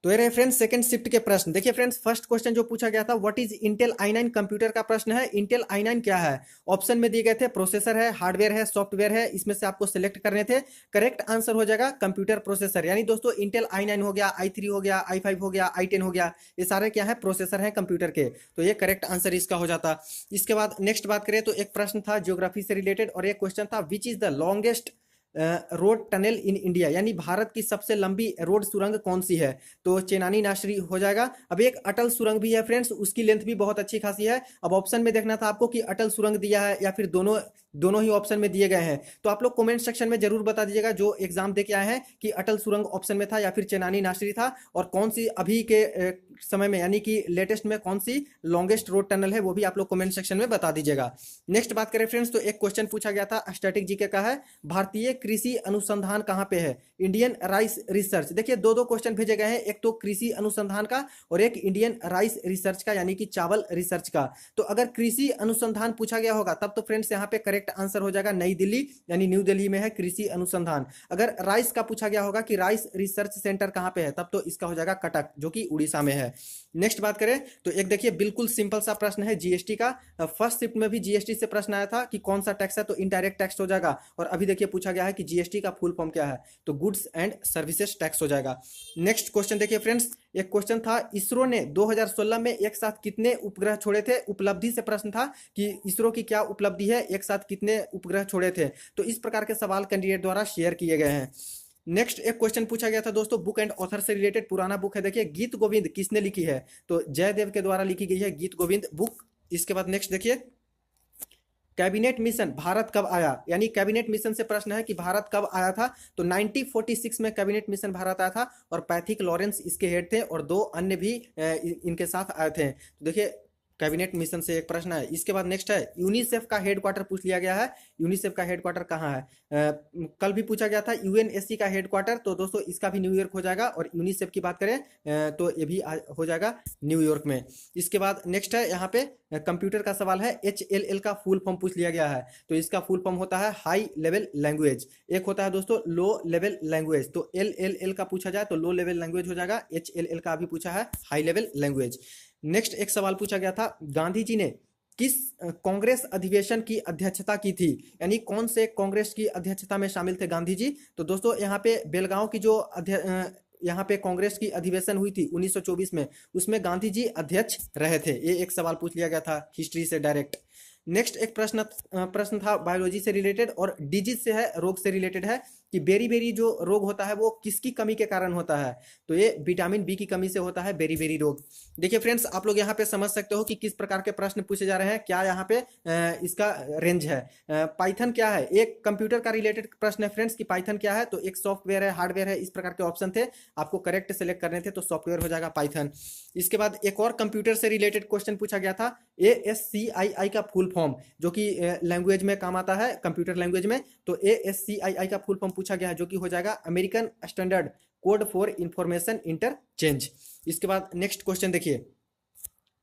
तो ये रहे फ्रेंड्स सेकंड शिफ्ट के प्रश्न। देखिए फ्रेंड्स, फर्स्ट क्वेश्चन जो पूछा गया था, what is Intel i9 computer का प्रश्न है। इंटेल i9 क्या है? ऑप्शन में दिए गए थे, प्रोसेसर है, हार्डवेयर है, सॉफ्टवेयर है, इसमें से आपको सिलेक्ट करने थे। करेक्ट आंसर हो जाएगा कंप्यूटर प्रोसेसर। यानी दोस्तों इंटेल i9 हो गया, i3 हो गया, i5 हो गया, i10 हो गया, ये सारे क्या है? प्रोसेसर है कंप्यूटर के। तो ये करेक्ट आंसर इसका हो जाता। इसके बाद नेक्स्ट बात करें तो एक प्रश्न था ज्योग्राफी से रिलेटेड, और एक क्वेश्चन था which is the longest road tunnel in India, यानी भारत की सबसे लंबी रोड सुरंग कौन सी है। तो चेनानी नाशरी हो जाएगा। अब एक अटल सुरंग भी है फ्रेंड्स, उसकी लेंथ भी बहुत अच्छी खासी है। अब ऑप्शन में देखना था आपको कि अटल सुरंग दिया है या फिर दोनों दोनों ही ऑप्शन में दिए गए हैं। तो आप लोग कमेंट सेक्शन में जरूर बता दीजिएगा जो एग्जाम दे के आए हैं कि अटल सुरंग ऑप्शन में था या फिर चेनानी नाशरी था, और कौन सी अभी के समय में यानी कि लेटेस्ट में कौन सी लॉन्गेस्ट रोड टनल है, वो भी आप लोग कमेंट सेक्शन में बता दीजिएगा। नेक्स्ट बात करें फ्रेंड्स, तो एक क्वेश्चन पूछा गया था स्टैटिक जीके का है, भारतीय कृषि अनुसंधान कहाँ पे है। Indian rice research. देखिए दो दो क्वेश्चन भेजे गए हैं, एक तो कृषि अनुसंधान का और एक इंडियन राइस रिसर्च का यानी कि चावल रिसर्च का। तो अगर कृषि अनुसंधान पूछा गया होगा तब तो फ्रेंड्स यहाँ पे करेक्ट आंसर हो जाएगा नई दिल्ली, यानी न्यू दिल्ली में है कृषि अनुसंधान। अगर राइस का पूछा गया होगा कि राइस रिसर्च सेंटर कहाँ पे है, तब तो इसका हो जाएगा कटक, जो कि उड़ीसा में है। नेक्स्ट बात करें तो एक देखिए बिल्कुल सिंपल सा प्रश्न है जीएसटी का। फर्स्ट शिफ्ट में भी जीएसटी से प्रश्न आया था कि कौन सा टैक्स है, तो इनडायरेक्ट टैक्स हो जाएगा। और अभी देखिए पूछा गया है कि जीएसटी का फुल फॉर्म क्या है, तो गुड्स एंड सर्विसेज टैक्स हो जाएगा। नेक्स्ट क्वेश्चन देखिए फ्रेंड्स, एक क्वेश्चन था इसरो ने 2016 में एक साथ कितने उपग्रह छोड़े थे। उपलब्धि से प्रश्न था कि इसरो की क्या उपलब्धि है, एक साथ कितने उपग्रह छोड़े थे। तो इस प्रकार के सवाल कैंडिडेट द्वारा शेयर किए गए हैं। नेक्स्ट एक क्वेश्चन पूछा गया था दोस्तों बुक एंड ऑथर से रिलेटेड, पुराना बुक है। देखिए गीत गोविंद किसने लिखी है, तो जयदेव के द्वारा लिखी गई है गीत गोविंद बुक। इसके बाद नेक्स्ट देखिए कैबिनेट मिशन भारत कब आया, यानी कैबिनेट मिशन से प्रश्न है कि भारत कब आया था। तो 1946 में कैबिनेट मिशन भारत आया था, और पैथिक लॉरेंस इसके हेड थे, और दो अन्य भी इनके साथ आए थे। तो देखिए कैबिनेट मिशन से एक प्रश्न है। इसके बाद नेक्स्ट है यूनिसेफ का हेडक्वार्टर पूछ लिया गया है। यूनिसेफ का हेडक्वार्टर कहाँ है? कल भी पूछा गया था यूएनएससी का हेडक्वार्टर, तो दोस्तों इसका भी न्यूयॉर्क हो जाएगा। और यूनिसेफ की बात करें तो ये भी हो जाएगा न्यूयॉर्क में। इसके बाद नेक्स्ट है यहाँ पे कंप्यूटर का सवाल है, HLL का फुल फॉर्म पूछ लिया गया है। तो इसका फुल फॉर्म होता है हाई लेवल लैंग्वेज। एक होता है दोस्तों लो लेवल लैंग्वेज। तो LLL का पूछा जाए तो लो लेवल लैंग्वेज हो जाएगा, HLL का अभी पूछा है हाई लेवल लैंग्वेज। नेक्स्ट एक सवाल पूछा गया था गांधी जी ने किस कांग्रेस अधिवेशन की अध्यक्षता की थी, यानी कौन से कांग्रेस की अध्यक्षता में शामिल थे गांधी जी। तो दोस्तों यहाँ पे बेलगांव की जो यहाँ पे कांग्रेस की अधिवेशन हुई थी 1924 में, उसमें गांधी जी अध्यक्ष रहे थे। ये एक सवाल पूछ लिया गया था हिस्ट्री से डायरेक्ट। नेक्स्ट एक प्रश्न था बायोलॉजी से रिलेटेड और डिजीज से है, रोग से रिलेटेड है कि बेरी बेरी जो रोग होता है वो किसकी कमी के कारण होता है। तो ये विटामिन बी की कमी से होता है बेरी बेरी रोग। देखिए फ्रेंड्स आप लोग यहाँ पे समझ सकते हो कि किस प्रकार के प्रश्न पूछे जा रहे हैं, क्या यहाँ पे इसका रेंज है। पाइथन क्या है, एक कंप्यूटर का रिलेटेड प्रश्न है फ्रेंड्स कि पाइथन क्या है। तो एक सॉफ्टवेयर है, हार्डवेयर है, इस प्रकार के ऑप्शन थे, आपको करेक्ट सेलेक्ट करने थे, तो सॉफ्टवेयर हो जाएगा पाइथन। इसके बाद एक और कंप्यूटर से रिलेटेड क्वेश्चन पूछा गया था ASCII का फुल फॉर्म, जो कि लैंग्वेज में काम आता है कंप्यूटर लैंग्वेज में। तो ASCII का फुल फॉर्म पूछा गया है, जो कि हो जाएगा American standard code for information interchange. इसके बाद नेक्स्ट क्वेश्चन देखिए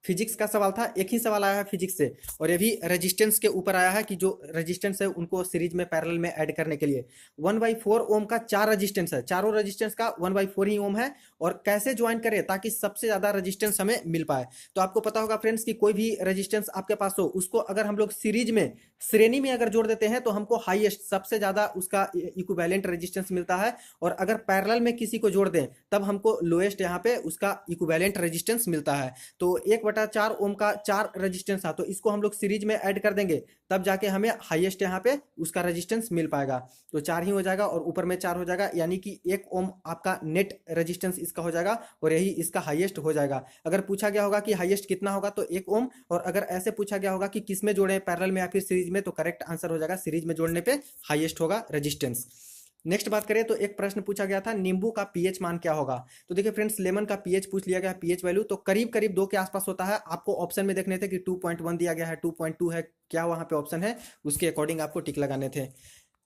फिजिक्स का सवाल था, एक ही सवाल आया है फिजिक्स से, और ये भी रेजिस्टेंस के ऊपर आया है कि जो रेजिस्टेंस है उनको सीरीज में पैरेलल में ऐड करने के लिए 1/4 ओम का 4 रेजिस्टेंस है, चारों रेजिस्टेंस का 1/4 ही ओम है, और कैसे ज्वाइन करें ताकि सबसे ज्यादा रेजिस्टेंस हमें मिल पाए। तो आपको पता होगा फ्रेंड्स कि कोई भी रेजिस्टेंस आपके पास हो, उसको अगर हम लोग सीरीज में श्रेणी में अगर जोड़ देते हैं तो हमको हाईएस्ट सबसे ज्यादा उसका इक्विवेलेंट रेजिस्टेंस मिलता है, और अगर पैरेलल में किसी को जोड़ दें तब हमको लोएस्ट यहाँ पे उसका इक्विवेलेंट रेजिस्टेंस मिलता है। तो 1/4 ओम का 4 रेजिस्टेंस था, तो इसको हम लोग सीरीज में ऐड कर देंगे, तब जाके हमें हाईएस्ट यहाँ पे उसका रेजिस्टेंस मिल पाएगा। तो 4 ही हो जाएगा और ऊपर में 4 हो जाएगा, यानी कि 1 ओम आपका नेट रेजिस्टेंस इसका हो जाएगा, और यही इसका हाईएस्ट हो जाएगा। अगर पूछा गया होगा कि हाईएस्ट कितना होगा तो 1 ओम, और अगर ऐसे पूछा गया होगा कि किस में जोड़े पैरेलल में या फिर सीरीज में, तो करेक्ट आंसर हो जाएगा सीरीज में जोड़ने पे हाईएस्ट होगा रेजिस्टेंस। नेक्स्ट बात करें तो एक प्रश्न पूछा गया था नींबू का पीएच मान क्या होगा। तो देखिए फ्रेंड्स लेमन का पीएच पूछ लिया गया है, पीएच वैल्यू तो करीब करीब 2 के आसपास होता है। आपको ऑप्शन में देखने थे कि 2.1 दिया गया है, 2.2 है, क्या वहां पे ऑप्शन है उसके अकॉर्डिंग आपको टिक लगाने थे।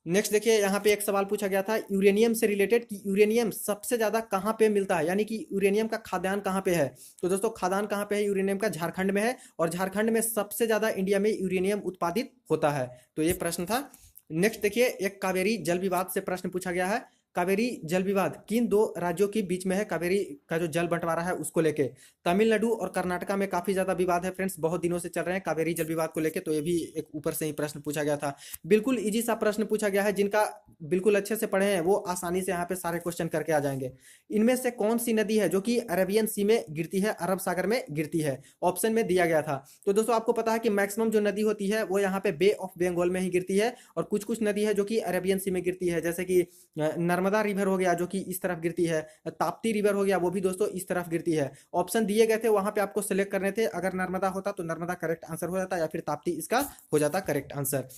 नेक्स्ट देखिए यहाँ पे एक सवाल पूछा गया था यूरेनियम से रिलेटेड कि यूरेनियम सबसे ज्यादा कहाँ पे मिलता है, यानी कि यूरेनियम का खाद्यान्न कहाँ पे है। तो दोस्तों खाद्यान्न कहाँ पे है यूरेनियम का, झारखंड में है, और झारखंड में सबसे ज्यादा इंडिया में यूरेनियम उत्पादित होता है। तो ये प्रश्न था। नेक्स्ट देखिए एक कावेरी जल विवाद से प्रश्न पूछा गया है, कावेरी जल विवाद किन दो राज्यों के बीच में है? कावेरी का जो जल बंटवारा है उसको लेके तमिलनाडु और कर्नाटका में काफी ज्यादा विवाद है फ्रेंड्स, बहुत दिनों से चल रहे हैं कावेरी जल विवाद को लेके। तो ये भी एक ऊपर से ही प्रश्न पूछा गया था, बिल्कुल इजी सा प्रश्न पूछा गया है। जिनका बिल्कुल अच्छे से पढ़े हैं वो आसानी से यहाँ पे सारे क्वेश्चन करके आ जाएंगे। इनमें से कौन सी नदी है जो कि अरेबियन सी में गिरती है, अरब सागर में गिरती है? ऑप्शन में दिया गया था। तो दोस्तों आपको पता है कि मैक्सिमम जो नदी होती है वो यहाँ पे बे ऑफ बंगाल में ही गिरती है, और कुछ कुछ नदी है जो कि अरेबियन सी में गिरती है, जैसे कि नर्मदा रिवर हो गया जो कि इस तरफ गिरती है, ताप्ती रिवर हो गया वो भी दोस्तों इस तरफ गिरती है। ऑप्शन दिए गए थे वहां पे आपको सिलेक्ट करने थे, अगर नर्मदा होता तो नर्मदा करेक्ट आंसर हो जाता, या फिर ताप्ती इसका हो जाता करेक्ट आंसर।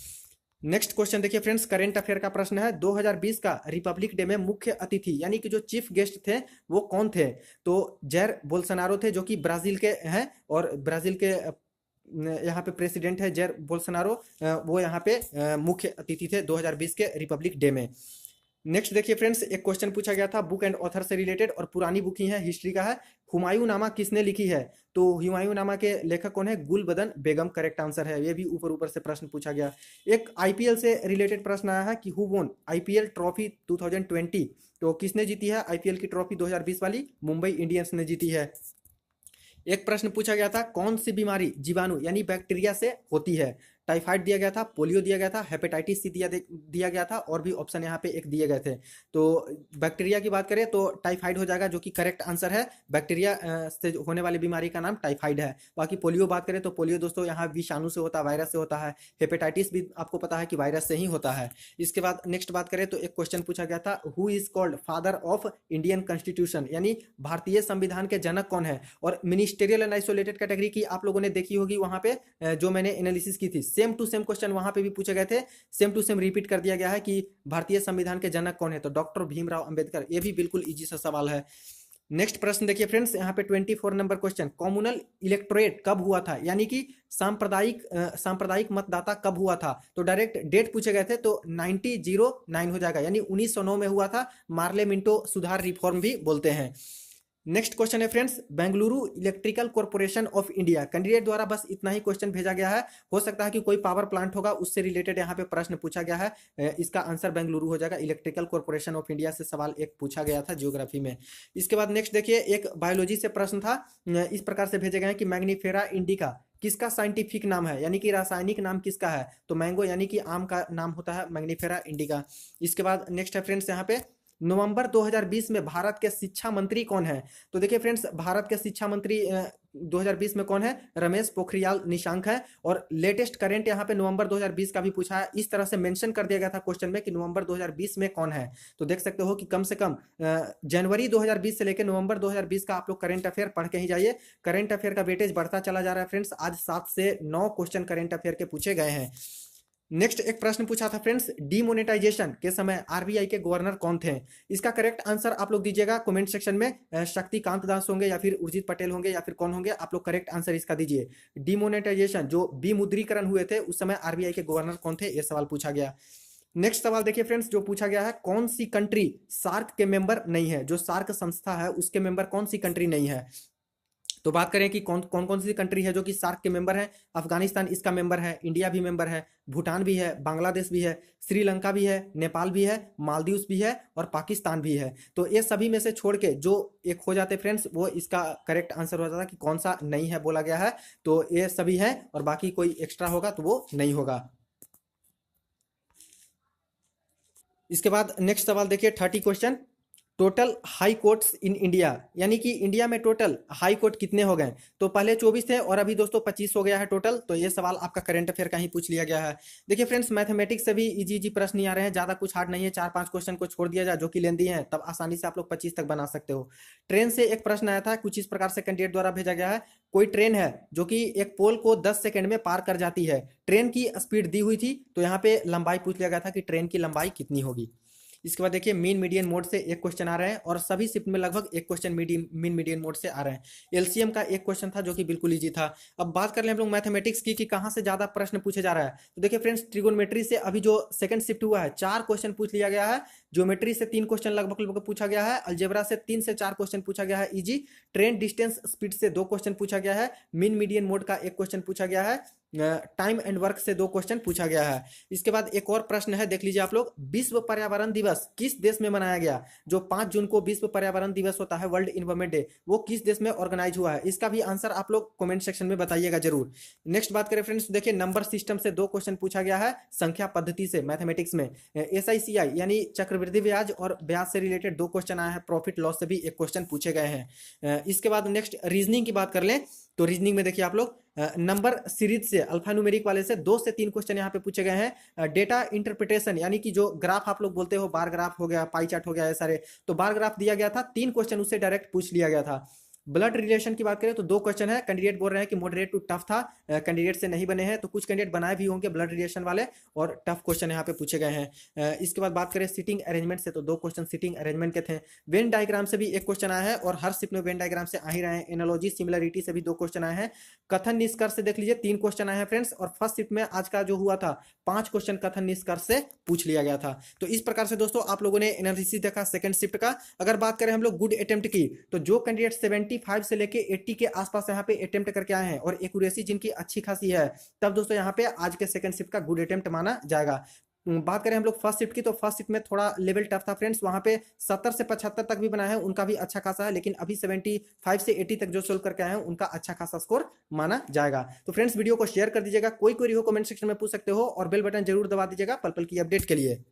नेक्स्ट क्वेश्चन देखिए फ्रेंड्स, करंट अफेयर का प्रश्न है, 2020 का रिपब्लिक डे में मुख्य अतिथि यानी कि जो चीफ गेस्ट थे वो कौन थे? तो जैर बोल्सोनारो थे जो कि ब्राजील के हैं, और ब्राजील के यहाँ पे प्रेसिडेंट है जैर बोल्सोनारो, वो यहाँ पे मुख्य अतिथि थे 2020 के रिपब्लिक डे में। नेक्स्ट देखिए फ्रेंड्स, एक क्वेश्चन पूछा गया था बुक एंड ऑथर से रिलेटेड, और पुरानी बुक ही है, हिस्ट्री का है। हुमायूं नामा किसने लिखी है? तो हुमायूं नामा के लेखक कौन है? गुलबदन बेगम करेक्ट आंसर है। ये भी ऊपर ऊपर से प्रश्न पूछा गया। एक आईपीएल से रिलेटेड प्रश्न आया है कि हु वोन आईपीएल ट्रॉफी 2020? तो किसने जीती है आईपीएल की ट्रॉफी 2020 वाली? मुंबई इंडियंस ने जीती है। एक प्रश्न पूछा गया था कौन सी बीमारी जीवाणु यानी बैक्टीरिया से होती है? टाइफाइड दिया गया था, पोलियो दिया गया था, हेपेटाइटिस सी दिया गया था, और भी ऑप्शन यहाँ पे एक दिए गए थे। तो बैक्टीरिया की बात करें तो टाइफाइड हो जाएगा जो कि करेक्ट आंसर है। बैक्टीरिया से होने वाली बीमारी का नाम टाइफाइड है। बाकी पोलियो बात करें तो पोलियो दोस्तों यहाँ विषाणु से होता है, वायरस से होता है। हेपेटाइटिस भी आपको पता है कि वायरस से ही होता है। इसके बाद नेक्स्ट बात करें तो एक क्वेश्चन पूछा गया था who is called father of Indian constitution, यानी भारतीय संविधान के जनक कौन है? और मिनिस्टेरियल एंड आइसोलेटेड कैटेगरी की आप लोगों ने देखी होगी वहां पे जो मैंने एनालिसिस की थी, सेम टू सेम क्वेश्चन वहां पे भी पूछे गए थे, सेम टू सेम रिपीट कर दिया गया है कि भारतीय संविधान के जनक कौन है? तो डॉक्टर भीमराव अंबेडकर। ये भी बिल्कुल इजी सा सवाल है। नेक्स्ट प्रश्न देखिए फ्रेंड्स, यहाँ पे 24 नंबर क्वेश्चन, कॉम्युनल इलेक्टोरेट कब हुआ था, यानी कि सांप्रदायिक मतदाता कब हुआ था? तो डायरेक्ट डेट पूछे गए थे, तो 1909 हो जाएगा, यानी 1909 में हुआ था। मार्ले मिंटो सुधार रिफॉर्म भी बोलते हैं। नेक्स्ट क्वेश्चन है friends, Bengaluru electrical corporation of India, candidate द्वारा बस इतना ही क्वेश्चन भेजा गया है। हो सकता है कि कोई पावर प्लांट होगा उससे रिलेटेड यहाँ पे प्रश्न पूछा गया है। इसका आंसर बेंगलुरु हो जाएगा। इलेक्ट्रिकल कॉर्पोरेशन ऑफ इंडिया से सवाल एक पूछा गया था ज्योग्राफी में। इसके बाद नेक्स्ट देखिए, एक बायोलॉजी से प्रश्न था, इस प्रकार से भेजे गए हैं कि मैग्नीफेरा इंडिका किसका साइंटिफिक नाम है, यानी कि रासायनिक नाम किसका है? तो मैंगो यानी कि आम का नाम होता है मैग्नीफेरा इंडिका। इसके बाद नेक्स्ट है फ्रेंड्स, यहाँ पे नवंबर 2020 में भारत के शिक्षा मंत्री कौन है? तो देखिए फ्रेंड्स, भारत के शिक्षा मंत्री 2020 में कौन है? रमेश पोखरियाल निशंक है। और लेटेस्ट करंट यहाँ पे नवंबर 2020 का भी पूछा है, इस तरह से मेंशन कर दिया गया था क्वेश्चन में कि नवंबर 2020 में कौन है। तो देख सकते हो कि कम से कम जनवरी 2020 से लेकर नवंबर 2020 का आप लोग करंट अफेयर पढ़ के ही जाइए। करंट अफेयर का वेटेज बढ़ता चला जा रहा है फ्रेंड्स। आज 7 से 9 क्वेश्चन करंट अफेयर के पूछे गए हैं। नेक्स्ट एक प्रश्न पूछा था फ्रेंड्स, डीमोनेटाइजेशन के समय आरबीआई के गवर्नर कौन थे? इसका करेक्ट आंसर आप लोग दीजिएगा कमेंट सेक्शन में। शक्तिकांत दास होंगे या फिर उर्जित पटेल होंगे या फिर कौन होंगे? आप लोग करेक्ट आंसर इसका दीजिए। डीमोनेटाइजेशन जो विमुद्रीकरण हुए थे उस समय आरबीआई के गवर्नर कौन थे? ये सवाल पूछा गया। नेक्स्ट सवाल देखिए फ्रेंड्स, जो पूछा गया है, कौन सी कंट्री सार्क के मेंबर नहीं है? जो सार्क संस्था है उसके मेंबर कौन सी कंट्री नहीं है? तो बात करें कि कौन सी कंट्री है जो कि सार्क के मेंबर है। अफगानिस्तान इसका मेंबर है, इंडिया भी मेंबर है, भूटान भी है, बांग्लादेश भी है, श्रीलंका भी है, नेपाल भी है, मालदीव्स भी है और पाकिस्तान भी है। तो ये सभी में से छोड़ के जो एक हो जाते फ्रेंड्स, वो इसका करेक्ट आंसर हो जाता कि कौन सा नहीं है बोला गया है। तो ये सभी है और बाकी कोई एक्स्ट्रा होगा तो वो नहीं होगा। इसके बाद नेक्स्ट सवाल देखिए, 30 question, total high courts in India, यानी कि इंडिया में टोटल हाई कोर्ट कितने हो गए? तो पहले 24 थे और अभी दोस्तों 25 हो गया है टोटल। तो ये सवाल आपका करंट अफेयर का ही पूछ लिया गया है। देखिए फ्रेंड्स, मैथमेटिक्स से भी इजी इजी प्रश्न नहीं आ रहे हैं, ज्यादा कुछ हार्ड नहीं है। 4-5 क्वेश्चन को छोड़ दिया जाए जो कि लेंदी है, तब आसानी से आप लोग 25 तक बना सकते हो। ट्रेन से एक प्रश्न आया था, कुछ इस प्रकार से कैंडिडेट द्वारा भेजा गया है, कोई ट्रेन है जो कि एक पोल को 10 सेकंड में पार कर जाती है, ट्रेन की स्पीड दी हुई थी, तो यहाँ पे लंबाई पूछ लिया गया था कि ट्रेन की लंबाई कितनी होगी। इसके बाद देखिए, मीन मीडियन मोड से एक क्वेश्चन आ रहे हैं और सभी शिफ्ट में लगभग एक क्वेश्चन मीन मीडियन मोड से आ रहे हैं। एलसीएम का एक क्वेश्चन था जो कि बिल्कुल इजी था। अब बात कर ले हम लोग मैथमेटिक्स की कि कहाँ से ज्यादा प्रश्न पूछे जा रहा है। तो देखिए फ्रेंड्स, ट्रिगोनोमेट्री से अभी जो सेकंड शिफ्ट हुआ है 4 क्वेश्चन पूछ लिया गया है। ज्योमेट्री से 3 क्वेश्चन लगभग पूछा गया है। अलजेब्रा से 3 से 4 क्वेश्चन पूछा गया है इजी। ट्रेन डिस्टेंस स्पीड से 2 क्वेश्चन पूछा गया है। मीन मीडियन मोड का एक क्वेश्चन पूछा गया है। टाइम एंड वर्क से 2 क्वेश्चन पूछा गया है। इसके बाद एक और प्रश्न है, देख लीजिए आप लोग, विश्व पर्यावरण दिवस किस देश में मनाया गया? जो 5 जून को विश्व पर्यावरण दिवस होता है, वर्ल्ड इन्वायरमेंट डे, वो किस देश में ऑर्गेनाइज हुआ है? इसका भी आंसर आप लोग कमेंट सेक्शन में बताइएगा जरूर। नेक्स्ट बात करें फ्रेंड्स, देखिए नंबर सिस्टम से 2 क्वेश्चन पूछा गया है, संख्या पद्धति से मैथमेटिक्स में। SICI यानी चक्रवृद्धि ब्याज और ब्याज से रिलेटेड 2 क्वेश्चन आए हैं, प्रॉफिट लॉस से भी 1 क्वेश्चन पूछे गए हैं। इसके बाद नेक्स्ट रीजनिंग की बात कर लें तो रीजनिंग में देखिए आप लोग नंबर सीरीज से अल्फा न्यूमेरिक वाले से 2 से 3 क्वेश्चन यहाँ पे पूछे गए हैं। डेटा इंटरप्रिटेशन यानी कि जो ग्राफ आप लोग बोलते हो, बार ग्राफ हो गया, पाई चार्ट हो गया, ये सारे, तो बार ग्राफ दिया गया था, 3 क्वेश्चन उससे डायरेक्ट पूछ लिया गया था। ब्लड रिलेशन की बात करें तो 2 क्वेश्चन है, कैंडिडेट बोल रहे हैं कि मॉडरेट टू टफ था, कैंडिडेट से नहीं बने हैं, तो कुछ कैंडिडेट बनाए भी होंगे ब्लड रिलेशन वाले, और टफ क्वेश्चन यहाँ पे पूछे गए हैं। इसके बाद बात करें सिटिंग अरेंजमेंट से तो 2 क्वेश्चन सिटिंग अरेंजमेंट के थे। वेन डायग्राम से भी 1 क्वेश्चन आया है, और हर शिफ्ट में वेन डायग्राम से आ ही रहे हैं। एनालॉजी सिमिलरिटी से भी 2 क्वेश्चन आए हैं। कथन निष्कर्ष से देख लीजिए 3 क्वेश्चन आए हैं फ्रेंड्स, और फर्स्ट शिफ्ट में आज का जो हुआ था 5 क्वेश्चन कथन निष्कर्ष से पूछ लिया गया था। तो इस प्रकार से दोस्तों आप लोगों ने एनालिसिस देखा सेकंड शिफ्ट का। अगर बात करें हम लोग गुड अटेम्प्ट की, तो जो कैंडिडेट 75 से लेके 80 के आसपास यहाँ पे अटेम्प्ट करके आए हैं और एक्यूरेसी जिनकी अच्छी खासी है, तब दोस्तों यहाँ पे आज के सेकंड शिफ्ट का गुड अटेम्प्ट माना जाएगा। बात करें हम लोग फर्स्ट शिफ्ट की, तो फर्स्ट शिफ्ट में थोड़ा लेवल टफ था फ्रेंड्स, वहां पे 70 से 75 तक भी बना है, उनका भी अच्छा खासा है, लेकिन अभी 75 से 80 तक जो सोल्व करके आए हैं उनका अच्छा खासा स्कोर माना जाएगा। तो फ्रेंड्स वीडियो को शेयर कर दीजिएगा, कोई क्वेरी हो कमेंट सेक्शन में पूछ सकते हो, और बेल बटन जरूर दबा दीजिएगा पल पल की अपडेट के लिए।